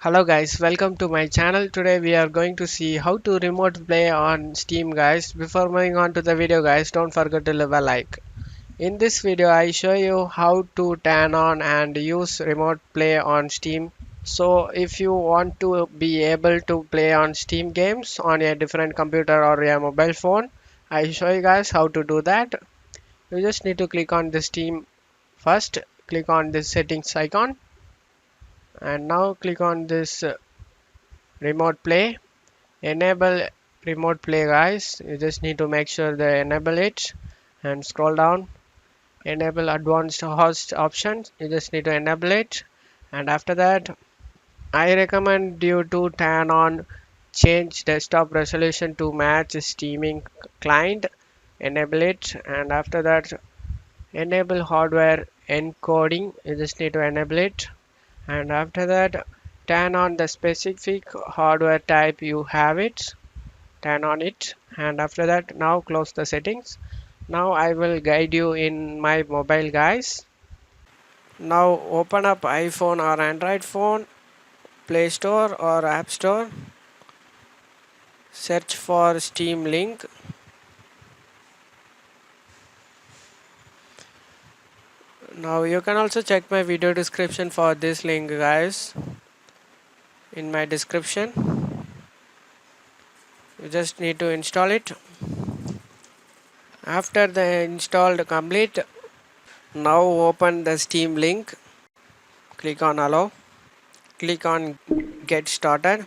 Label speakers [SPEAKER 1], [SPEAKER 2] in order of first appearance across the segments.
[SPEAKER 1] Hello guys, welcome to my channel. Today we are going to see how to remote play on Steam guys. Before moving on to the video guys, don't forget to leave a like. In this video I show you how to turn on and use remote play on Steam. So if you want to be able to play on Steam games on a different computer or a mobile phone, I show you guys how to do that. You just need to click on the Steam first, click on this settings icon and now click on this remote play. Enable remote play guys, you just need to make sure they enable it and scroll down. Enable advanced host options, you just need to enable it, and after that I recommend you to turn on change desktop resolution to match streaming client. Enable it, and after that enable hardware encoding, you just need to enable it, and after that turn on the specific hardware type you have it, turn on it, and after that now close the settings. Now I will guide you in my mobile guys. Now open up iPhone or Android phone, Play Store or App Store, search for Steam link. Now you can also check my video description for this link guys. In my description you just need to install it. After the installed complete, now open the Steam link, click on allow, click on get started,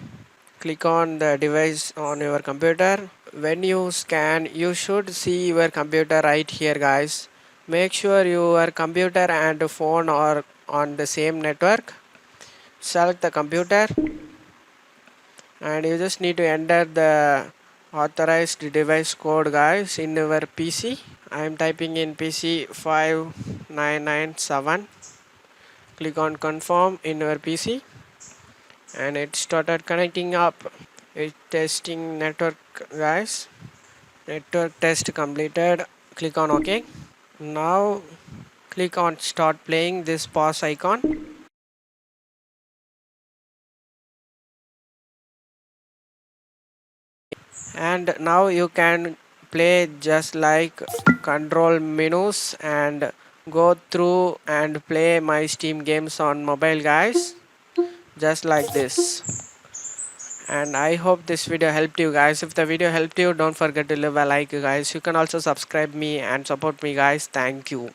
[SPEAKER 1] click on the device on your computer. When you scan you should see your computer right here guys. Make sure your computer and phone are on the same network. Select the computer and you just need to enter the authorized device code guys in your PC. I am typing in PC 5997. Click on confirm in your PC and it started connecting up. It's testing network guys. Network test completed. Click on OK. Now click on start playing this pause icon. And now you can play just like control menus and go through and play my Steam games on mobile guys, just like this. And I hope this video helped you guys. If the video helped you, don't forget to leave a like guys. You can also subscribe me and support me guys. Thank you.